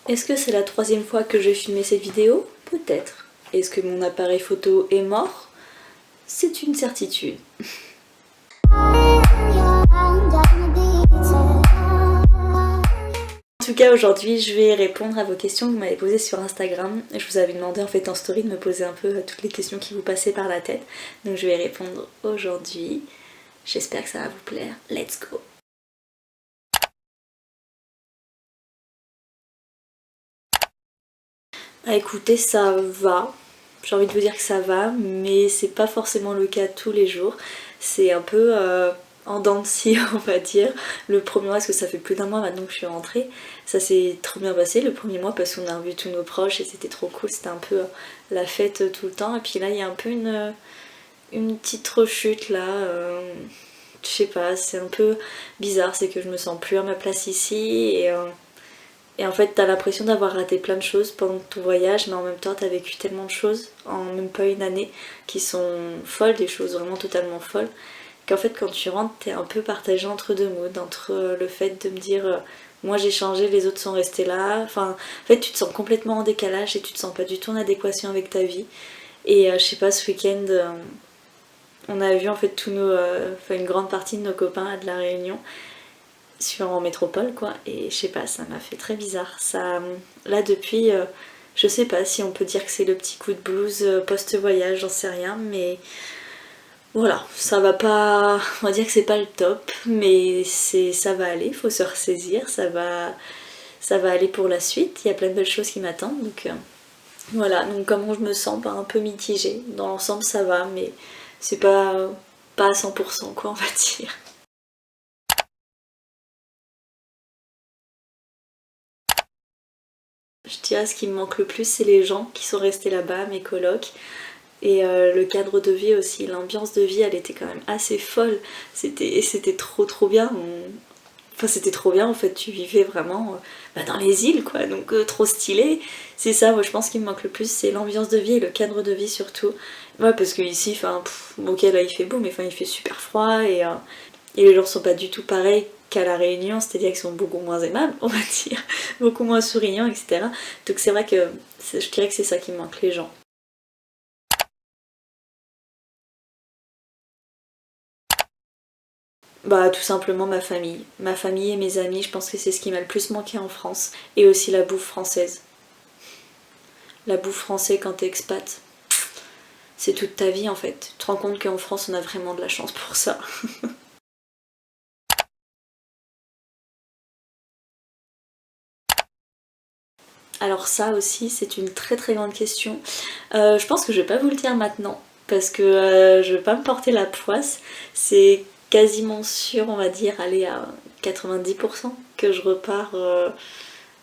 Est-ce que c'est la troisième fois que je vais filmer cette vidéo? Peut-être. Est-ce que mon appareil photo est mort? C'est une certitude. En tout cas, aujourd'hui, je vais répondre à vos questions que vous m'avez posées sur Instagram. Je vous avais demandé en fait en story de me poser un peu toutes les questions qui vous passaient par la tête. Donc je vais répondre aujourd'hui. J'espère que ça va vous plaire. Let's go! Ah, écoutez, ça va. J'ai envie de vous dire que ça va, mais c'est pas forcément le cas tous les jours. C'est un peu en dents de scie, on va dire. Le premier mois, parce que ça fait plus d'un mois maintenant que je suis rentrée, ça s'est trop bien passé le premier mois parce qu'on a revu tous nos proches et c'était trop cool. C'était un peu la fête tout le temps. Et puis là, il y a un peu une petite rechute là. Je sais pas, c'est un peu bizarre, c'est que je me sens plus à ma place ici et en fait, t'as l'impression d'avoir raté plein de choses pendant ton voyage, mais en même temps, t'as vécu tellement de choses en même pas une année qui sont folles, des choses vraiment totalement folles, qu'en fait, quand tu rentres, t'es un peu partagé entre deux moods, entre le fait de me dire moi j'ai changé, les autres sont restés là. Enfin, en fait, tu te sens complètement en décalage et tu te sens pas du tout en adéquation avec ta vie. Et je sais pas, ce week-end, on a vu en fait une grande partie de nos copains de la Réunion en métropole quoi, et je sais pas, ça m'a fait très bizarre. Ça, là depuis, je sais pas si on peut dire que c'est le petit coup de blues post-voyage, j'en sais rien, mais voilà, ça va pas, on va dire que c'est pas le top, mais ça va aller, faut se ressaisir, ça va aller pour la suite, il y a plein de belles choses qui m'attendent, donc voilà, donc comment je me sens, un peu mitigée, dans l'ensemble ça va, mais c'est pas à 100% quoi, on va dire. Je dirais ce qui me manque le plus, c'est les gens qui sont restés là-bas, mes colocs. Et le cadre de vie aussi, l'ambiance de vie, elle était quand même assez folle. C'était trop bien. Enfin, c'était trop bien en fait, tu vivais vraiment dans les îles quoi, donc trop stylé. C'est ça, moi je pense qu'il me manque le plus, c'est l'ambiance de vie et le cadre de vie surtout. Ouais, parce que ici, ok là il fait beau, mais il fait super froid et les gens sont pas du tout pareils qu'à la Réunion, c'est-à-dire qu'ils sont beaucoup moins aimables, on va dire, beaucoup moins souriants, etc. Donc c'est vrai que je dirais que c'est ça qui me manque, les gens. Bah tout simplement ma famille et mes amis, je pense que c'est ce qui m'a le plus manqué en France. Et aussi la bouffe française. La bouffe française quand t'es expat, c'est toute ta vie en fait. Tu te rends compte qu'en France on a vraiment de la chance pour ça. Alors ça aussi c'est une très grande question. Je pense que je vais pas vous le dire maintenant parce que je vais pas me porter la poisse. C'est quasiment sûr, on va dire, aller à 90% que je repars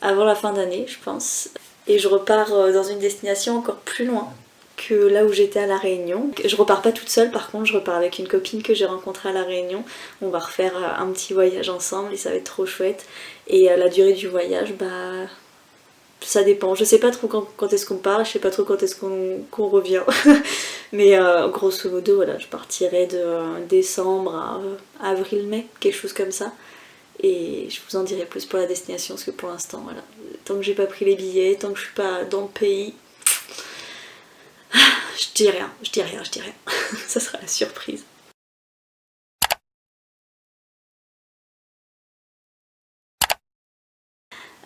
avant la fin d'année, je pense. Et je repars dans une destination encore plus loin que là où j'étais à La Réunion. Je repars pas toute seule, par contre, je repars avec une copine que j'ai rencontrée à La Réunion. On va refaire un petit voyage ensemble et ça va être trop chouette. Et la durée du voyage, bah ça dépend. Je sais pas trop quand est-ce qu'on part, je sais pas trop quand est-ce qu'on revient. Mais grosso modo, voilà, je partirai de décembre à avril-mai, quelque chose comme ça. Et je vous en dirai plus pour la destination parce que pour l'instant, voilà, tant que j'ai pas pris les billets, tant que je suis pas dans le pays, je dis rien, je dis rien, je dis rien. Ça sera la surprise.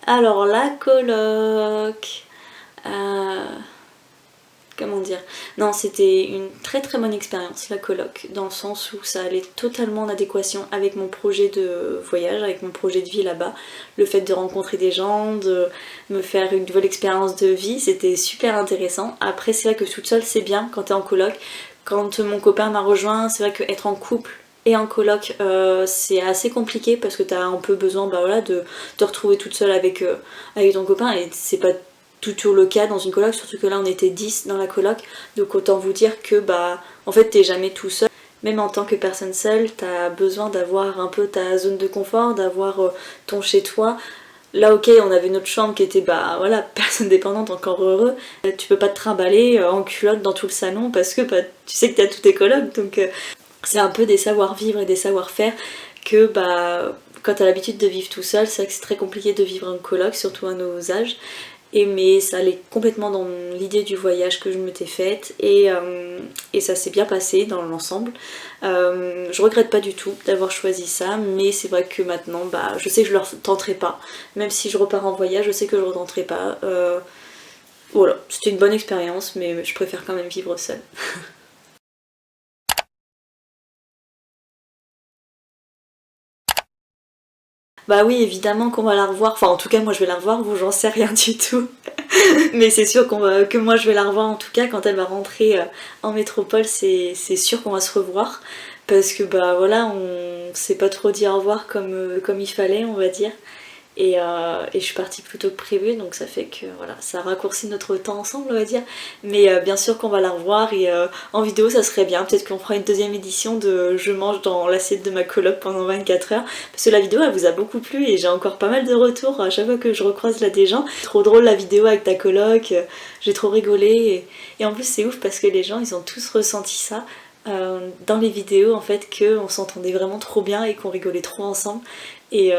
Alors la coloc, euh, comment dire, non, c'était une très bonne expérience la coloc, dans le sens où ça allait totalement en adéquation avec mon projet de voyage, avec mon projet de vie là-bas. Le fait de rencontrer des gens, de me faire une nouvelle expérience de vie, c'était super intéressant. Après c'est vrai que toute seule c'est bien quand t'es en coloc. Quand mon copain m'a rejoint, c'est vrai qu'être en couple et en coloc c'est assez compliqué parce que t'as un peu besoin de te retrouver toute seule avec ton copain et c'est pas toujours le cas dans une coloc, surtout que là on était 10 dans la coloc, donc autant vous dire que en fait t'es jamais tout seul. Même en tant que personne seule, t'as besoin d'avoir un peu ta zone de confort, d'avoir ton chez toi. Là ok, on avait notre chambre qui était voilà, personne dépendante, encore heureux. Tu peux pas te trimballer en culotte dans tout le salon parce que tu sais que t'as tous tes colocs, donc c'est un peu des savoir-vivre et des savoir-faire que quand t'as l'habitude de vivre tout seul, c'est vrai que c'est très compliqué de vivre en coloc, surtout à nos âges. Mais ça allait complètement dans l'idée du voyage que je m'étais faite et ça s'est bien passé dans l'ensemble. Je regrette pas du tout d'avoir choisi ça, mais c'est vrai que maintenant je sais que je le tenterai pas. Même si je repars en voyage, je sais que je ne retenterai pas. Voilà, c'était une bonne expérience, mais je préfère quand même vivre seule. Bah oui, évidemment qu'on va la revoir. Enfin, en tout cas, moi je vais la revoir, vous j'en sais rien du tout. Mais c'est sûr que moi je vais la revoir en tout cas quand elle va rentrer en métropole, c'est sûr qu'on va se revoir. Parce que voilà, on sait pas trop dire au revoir comme il fallait, on va dire. Et je suis partie plus tôt que prévu, donc ça fait que voilà, ça raccourcit notre temps ensemble, on va dire. Mais bien sûr qu'on va la revoir et en vidéo ça serait bien. Peut-être qu'on fera une deuxième édition de je mange dans l'assiette de ma coloc pendant 24 heures. Parce que la vidéo elle vous a beaucoup plu et j'ai encore pas mal de retours à chaque fois que je recroise là des gens. Trop drôle la vidéo avec ta coloc, j'ai trop rigolé. Et en plus c'est ouf parce que les gens ils ont tous ressenti ça. Dans les vidéos en fait qu'on s'entendait vraiment trop bien et qu'on rigolait trop ensemble et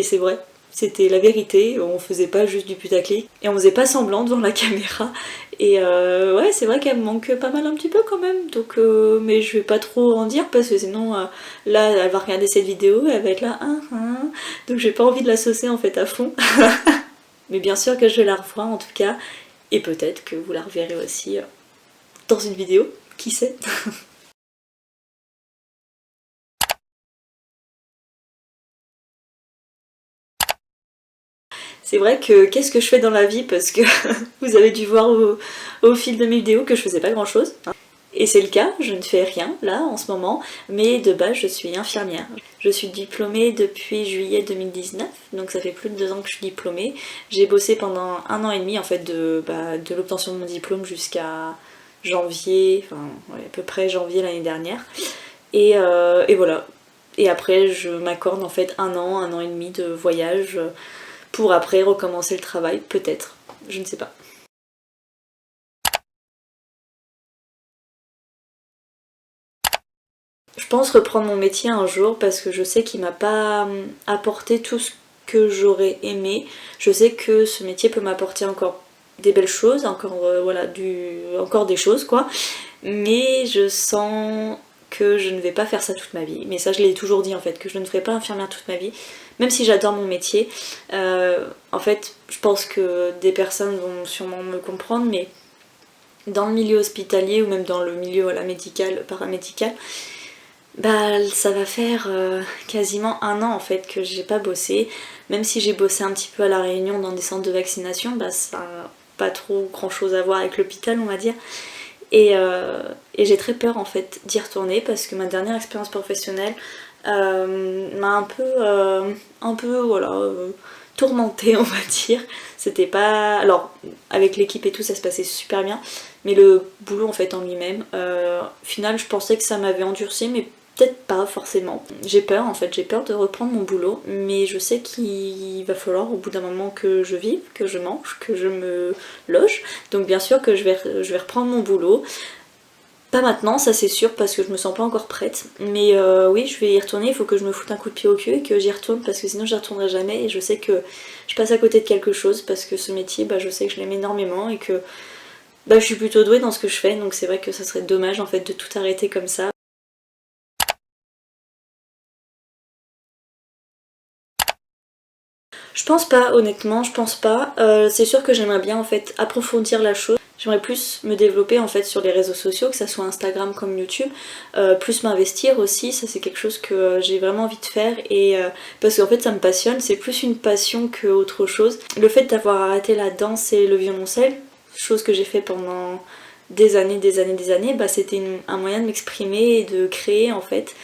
c'est vrai, c'était la vérité, on faisait pas juste du putaclic et on faisait pas semblant devant la caméra et ouais c'est vrai qu'elle me manque pas mal un petit peu quand même donc mais je vais pas trop en dire parce que sinon là elle va regarder cette vidéo et elle va être là donc j'ai pas envie de la saucer en fait à fond mais bien sûr que je vais la revoir en tout cas et peut-être que vous la reverrez aussi dans une vidéo, qui sait. C'est vrai que qu'est-ce que je fais dans la vie parce que vous avez dû voir au fil de mes vidéos que je faisais pas grand chose. Et c'est le cas, je ne fais rien là en ce moment, mais de base je suis infirmière. Je suis diplômée depuis juillet 2019, donc ça fait plus de 2 ans que je suis diplômée. J'ai bossé pendant 1 an et demi en fait de l'obtention de mon diplôme jusqu'à janvier, enfin ouais, à peu près janvier l'année dernière. Et voilà. Et après je m'accorde en fait 1 an et demi de voyage pour après recommencer le travail, peut-être, je ne sais pas. Je pense reprendre mon métier un jour parce que je sais qu'il m'a pas apporté tout ce que j'aurais aimé. Je sais que ce métier peut m'apporter encore des belles choses, encore voilà, encore des choses quoi. Mais je sens que je ne vais pas faire ça toute ma vie. Mais ça je l'ai toujours dit en fait, que je ne ferai pas infirmière toute ma vie. Même si j'adore mon métier, en fait je pense que des personnes vont sûrement me comprendre, mais dans le milieu hospitalier ou même dans le milieu voilà, médical, paramédical, ça va faire quasiment 1 an en fait que j'ai pas bossé. Même si j'ai bossé un petit peu à La Réunion dans des centres de vaccination, ça n'a pas trop grand chose à voir avec l'hôpital on va dire. Et j'ai très peur en fait d'y retourner parce que ma dernière expérience professionnelle m'a un peu voilà, tourmentée on va dire. C'était pas... Alors avec l'équipe et tout ça se passait super bien, mais le boulot en fait en lui-même, au final je pensais que ça m'avait endurci mais peut-être pas forcément. J'ai peur en fait, j'ai peur de reprendre mon boulot, mais je sais qu'il va falloir au bout d'un moment que je vive, que je mange, que je me loge. Donc bien sûr que je vais reprendre mon boulot. Pas maintenant, ça c'est sûr, parce que je me sens pas encore prête. Mais oui, je vais y retourner, il faut que je me foute un coup de pied au cul et que j'y retourne, parce que sinon j'y retournerai jamais. Et je sais que je passe à côté de quelque chose, parce que ce métier, je sais que je l'aime énormément et que je suis plutôt douée dans ce que je fais. Donc c'est vrai que ça serait dommage en fait de tout arrêter comme ça. Je pense pas, honnêtement, je pense pas. C'est sûr que j'aimerais bien en fait approfondir la chose. J'aimerais plus me développer en fait sur les réseaux sociaux, que ça soit Instagram comme YouTube, plus m'investir aussi, ça c'est quelque chose que j'ai vraiment envie de faire et parce qu'en fait ça me passionne, c'est plus une passion qu'autre chose. Le fait d'avoir arrêté la danse et le violoncelle, chose que j'ai fait pendant des années, c'était un moyen de m'exprimer et de créer en fait.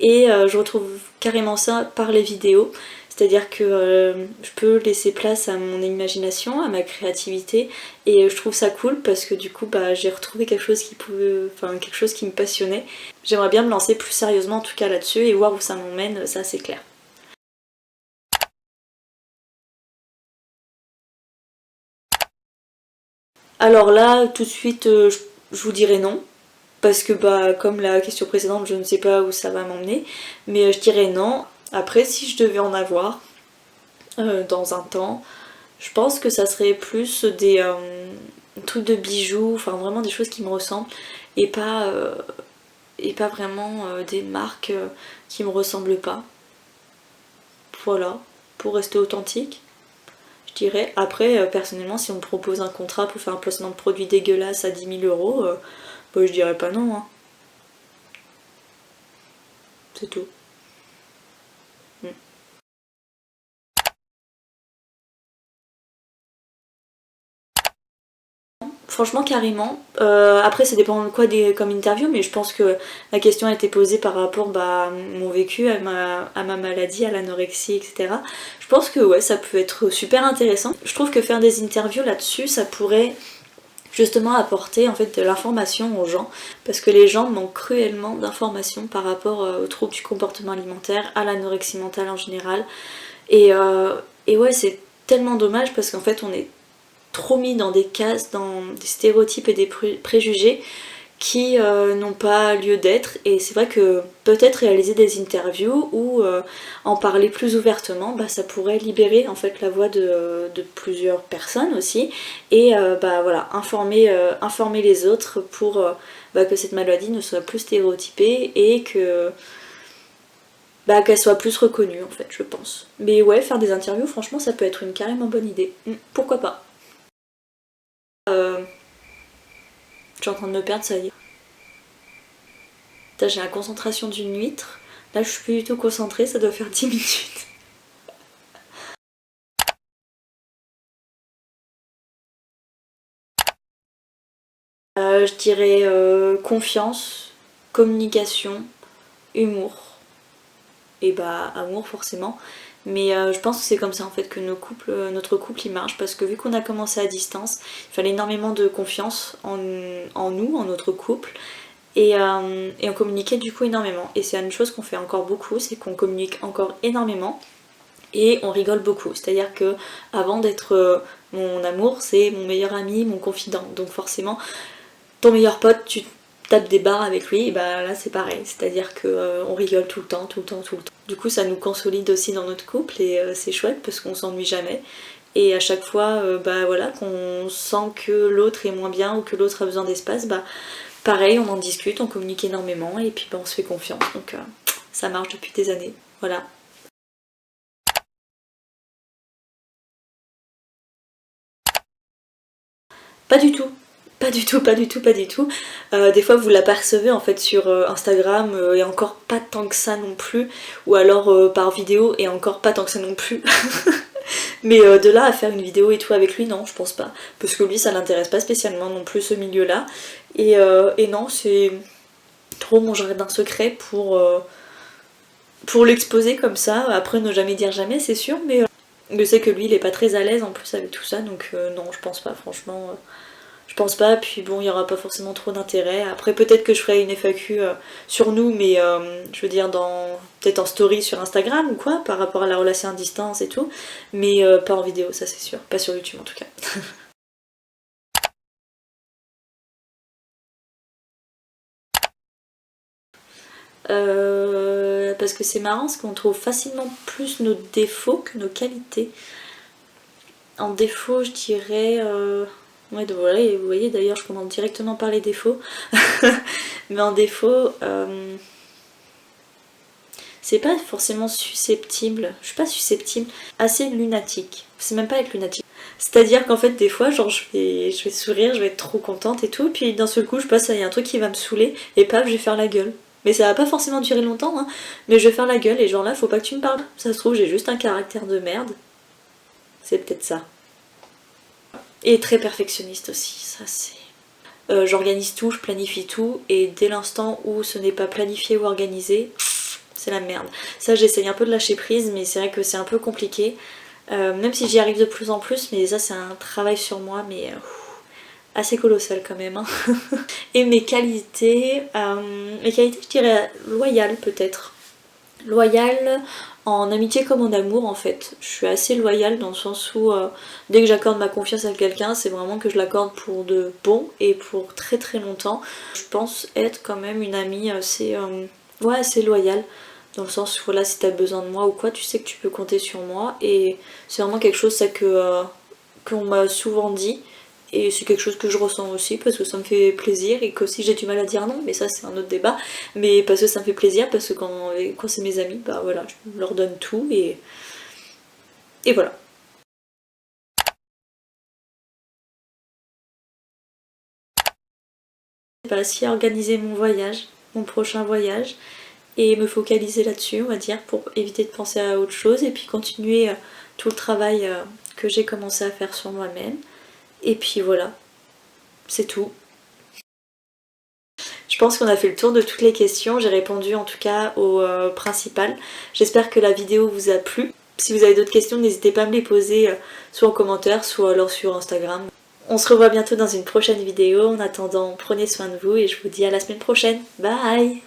Et je retrouve carrément ça par les vidéos. C'est-à-dire que je peux laisser place à mon imagination, à ma créativité et je trouve ça cool parce que du coup j'ai retrouvé quelque chose quelque chose qui me passionnait. J'aimerais bien me lancer plus sérieusement en tout cas là-dessus et voir où ça m'emmène, ça c'est clair. Alors là, tout de suite, je vous dirais non. Parce que comme la question précédente, je ne sais pas où ça va m'emmener. Mais je dirais non. Après si je devais en avoir dans un temps, je pense que ça serait plus des trucs de bijoux, enfin vraiment des choses qui me ressemblent et pas vraiment des marques qui me ressemblent pas. Voilà, pour rester authentique, je dirais. Après, personnellement, si on me propose un contrat pour faire un placement de produit dégueulasse à 10 000 euros, bah, je dirais pas non, hein. C'est tout. Mm. Franchement, carrément. Après, ça dépend de quoi comme interview, mais je pense que la question a été posée par rapport à mon vécu, à ma maladie, à l'anorexie, etc. Je pense que ouais, ça peut être super intéressant. Je trouve que faire des interviews là-dessus, ça pourrait justement apporter en fait de l'information aux gens, parce que les gens manquent cruellement d'informations par rapport aux troubles du comportement alimentaire, à l'anorexie mentale en général. Et, et ouais, c'est tellement dommage parce qu'en fait, on est trop mis dans des cases, dans des stéréotypes et des préjugés qui n'ont pas lieu d'être. Et c'est vrai que peut-être réaliser des interviews ou en parler plus ouvertement, bah, ça pourrait libérer en fait la voix de plusieurs personnes aussi. Et bah, voilà, informer les autres pour bah, que cette maladie ne soit plus stéréotypée et que bah, qu'elle soit plus reconnue en fait, je pense. Mais ouais, faire des interviews, franchement, ça peut être une carrément bonne idée. Pourquoi pas. Je suis en train de me perdre, ça y est. J'ai la concentration d'une huître. Là, je suis plus du tout concentrée, ça doit faire 10 minutes. Je dirais confiance, communication, humour. Et bah, amour forcément. Mais je pense que c'est comme ça en fait que notre couple il marche parce que vu qu'on a commencé à distance, il fallait énormément de confiance en nous, en notre couple. Et on communiquait du coup énormément. Et c'est une chose qu'on fait encore beaucoup, c'est qu'on communique encore énormément et on rigole beaucoup. C'est-à-dire que avant d'être mon amour, c'est mon meilleur ami, mon confident. Donc forcément, ton meilleur pote, tu tapes des barres avec lui, et bah là c'est pareil. C'est-à-dire que on rigole tout le temps, tout le temps, tout le temps. Du coup, ça nous consolide aussi dans notre couple et c'est chouette parce qu'on s'ennuie jamais. Et à chaque fois, bah voilà, qu'on sent que l'autre est moins bien ou que l'autre a besoin d'espace, bah pareil, on en discute, on communique énormément et puis bah, on se fait confiance. Donc ça marche depuis des années. Voilà. Pas du tout. Pas du tout, pas du tout, pas du tout. Des fois vous l'apercevez en fait sur Instagram et encore pas tant que ça non plus. Ou alors par vidéo et encore pas tant que ça non plus. Mais de là à faire une vidéo et tout avec lui, non, je pense pas. Parce que lui ça l'intéresse pas spécialement non plus ce milieu-là. Et non, c'est trop mon jardin secret pour l'exposer comme ça. Après ne jamais dire jamais c'est sûr, mais je sais que lui il est pas très à l'aise en plus avec tout ça. Donc non, je pense pas franchement. Je pense pas, puis bon, il y aura pas forcément trop d'intérêt. Après, peut-être que je ferai une FAQ sur nous, mais je veux dire, peut-être en story sur Instagram ou quoi, par rapport à la relation à distance et tout, mais pas en vidéo, ça c'est sûr. Pas sur YouTube en tout cas. Parce que c'est marrant, parce qu'on trouve facilement plus nos défauts que nos qualités. En défaut, je dirais. Ouais, donc voilà, et vous voyez d'ailleurs, je commence directement par les défauts. Mais en défaut. C'est pas forcément susceptible, je suis pas susceptible, assez lunatique. C'est même pas être lunatique. C'est-à-dire qu'en fait, des fois, genre, je vais sourire, je vais être trop contente et tout, et puis d'un seul coup, je passe, il y a un truc qui va me saouler, et paf, je vais faire la gueule. Mais ça va pas forcément durer longtemps, hein, mais je vais faire la gueule, et genre là, faut pas que tu me parles. Ça se trouve, j'ai juste un caractère de merde. C'est peut-être ça. Et très perfectionniste aussi, ça c'est. J'organise tout, je planifie tout, et dès l'instant où ce n'est pas planifié ou organisé, c'est la merde. Ça j'essaye un peu de lâcher prise mais c'est vrai que c'est un peu compliqué. Même si j'y arrive de plus en plus, mais ça c'est un travail sur moi mais assez colossal quand même. Hein. Et mes qualités je dirais loyale peut-être. Loyale en amitié comme en amour en fait. Je suis assez loyale dans le sens où dès que j'accorde ma confiance à quelqu'un, c'est vraiment que je l'accorde pour de bon et pour très très longtemps. Je pense être quand même une amie assez, ouais, assez loyale. dans le sens où voilà, si t'as besoin de moi ou quoi, tu sais que tu peux compter sur moi. Et c'est vraiment quelque chose ça qu'on m'a souvent dit. Et c'est quelque chose que je ressens aussi parce que ça me fait plaisir et qu'aussi j'ai du mal à dire non, mais ça c'est un autre débat. Mais parce que ça me fait plaisir, parce que quand c'est mes amis, bah voilà, je leur donne tout et voilà. J'ai réussi à organiser mon voyage, mon prochain voyage, et me focaliser là-dessus, on va dire, pour éviter de penser à autre chose et puis continuer tout le travail que j'ai commencé à faire sur moi-même. Et puis voilà, c'est tout. Je pense qu'on a fait le tour de toutes les questions, j'ai répondu en tout cas aux principales. J'espère que la vidéo vous a plu. Si vous avez d'autres questions, n'hésitez pas à me les poser soit en commentaire, soit alors sur Instagram. On se revoit bientôt dans une prochaine vidéo. En attendant, prenez soin de vous et je vous dis à la semaine prochaine. Bye!